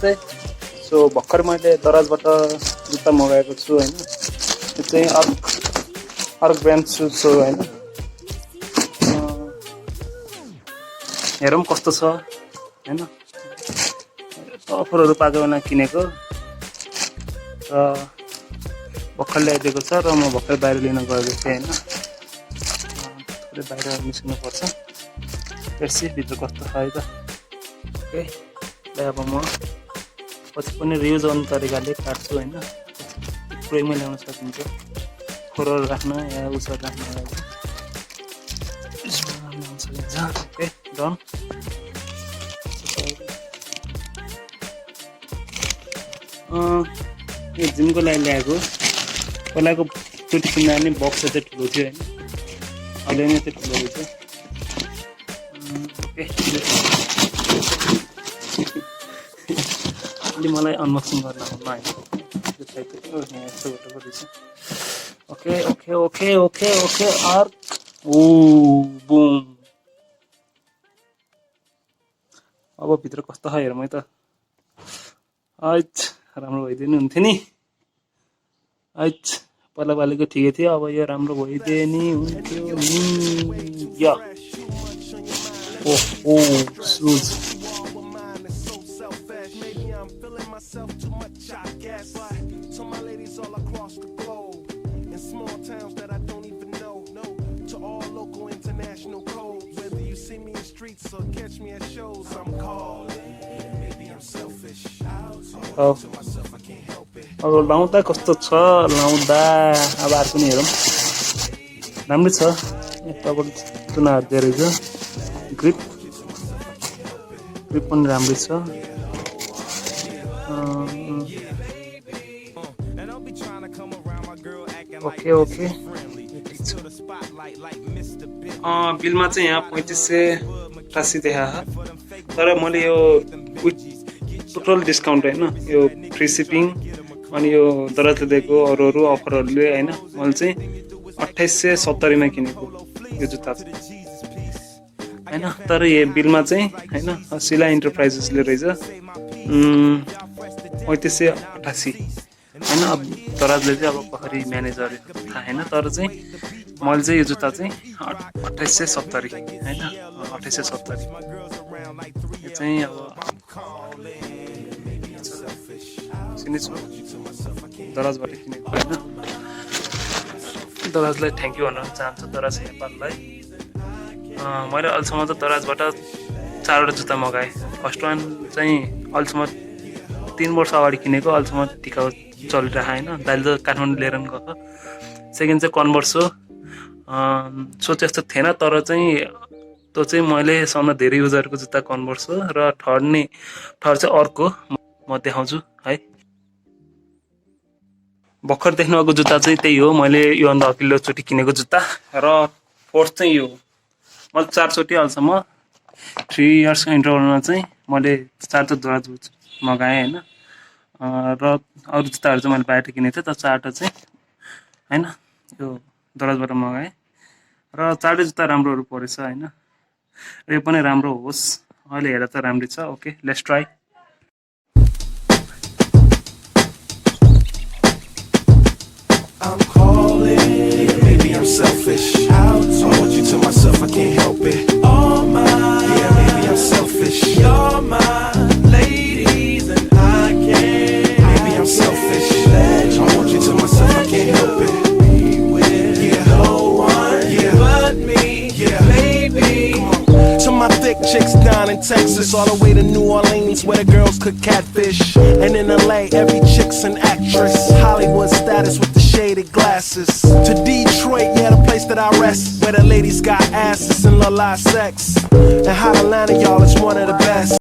नमस्ते सो भर्खर मैले दराजबाट जुत्ता मगाएको छु हैन यो चाहिँ अर्क ब्रान्ड सुज हो हैन हेरौँ कस्तो छ हैन अफरहरू पाएको बेला किनेको र भर्खर ल्याइदिएको छ र म भर्खर बाहिर लिन गएको थिएँ हैन बाहिर निस्किनु पर्छ हेर्सी भित्र कस्तो छ है त ओके ल अब म पछि पनि रियुज गर्ने तरिकाले काट्छु हैन फ्रेममा ल्याउन सकिन्छ खोरहरू राख्न या उसहरू राख्न लागि ल्याउन सकिन्छ ओके डन यो जिमको लागि ल्याएको पहिलाको चोटि किन्दा नि बक्स चाहिँ ठुलो थियो हैन अहिले नै चाहिँ ठुलो रहेछ ओके अलि मलाई अनबक्सिङ गर्न मन आयो okay okay okay okay okay आर्क ओ बुम अब भित्र कस्तो छ हेरौँ है त आइच राम्रो भइदिनु हुन्थ्यो नि आइच पहिला पालिको ठिकै थियो अब यो राम्रो भइदिए नि हुन्थ्यो नि या ओ सुज अब लाउँदा कस्तो छ लाउँदा अब अर्को नि हेरौँ राम्रै छ यताबाट चुनाहरू दिएर रहेछ ग्रिप पनि राम्रै छ ओके ओके बिलमा चाहिँ यहाँ 3588 देखाएको तर मैले यो टोटल डिस्काउन्ट हैन यो फ्री शिपिङ अनि यो दराजले दिएको अरू अफरहरूले हैन मैले चाहिँ 2870 मा किनेको यो जुत्ता हैन तर यो बिलमा चाहिँ हैन सिला एन्टरप्राइजेसले रहेछ 3588 हैन अब दराजले चाहिँ अब कसरी म्यानेज गरे थाहा हैन तर चाहिँ मैले चाहिँ यो जुत्ता चाहिँ 2870 हैन 2870 यो चाहिँ अब दराजबाट किनेको हैन दराजलाई थ्याङ्क यू भन्न चाहन्छु दराज नेपाललाई मैले अहिलेसम्म त दराजबाट 4 वटा जुत्ता मगाएँ फर्स्ट वान चाहिँ अहिलेसम्म 3 वर्ष अगाडि किनेको अहिलेसम्म टिकाउ चलिरहेको हैन दाइले त काठमाडौँ लिएर नि गएको सेकेन्ड चाहिँ कन्भर्स हो सोचे जस्तो थिएन तर चाहिँ त्यो चाहिँ मैले सम्म धेरै युज गरेको जुत्ता कन्भर्स हो र थर्ड चाहिँ अर्को म देखाउँछु है भर्खर देख्नुभएको जुत्ता चाहिँ त्यही हो मैले योभन्दा अघिल्लो चोटि किनेको जुत्ता र फोर्थ चाहिँ यो मैले 4 चोटि अहिलेसम्म 3 इयर्सको इन्टरभलमा चाहिँ मैले 4 दराज मगाएँ हैन र अरू जुत्ताहरू चाहिँ मैले बाहिर किनेको थिएँ तर 4 चाहिँ हैन यो दराजबाट मगाएँ र 4 जुत्ता राम्रोहरू परेछ हैन र यो पनि राम्रो होस् अहिले हेर्दा त राम्रै छ okay let's try I'm calling, maybe I'm selfish. I want you to myself, I can't help it. All mine, yeah, maybe I'm selfish. You're my ladies, and I can't. Maybe I'm selfish. I want you to myself, I can't help it. Be with no one, but me, baby. To my thick chicks down in Texas, all the way to New Orleans, where the girls cook catfish. And in LA, every chick's an actress. Hollywood status with the shaded glasses. To Detroit, yeah, the place that I rest, where the ladies got asses and la sex. And Hot Atlanta, y'all, is one of the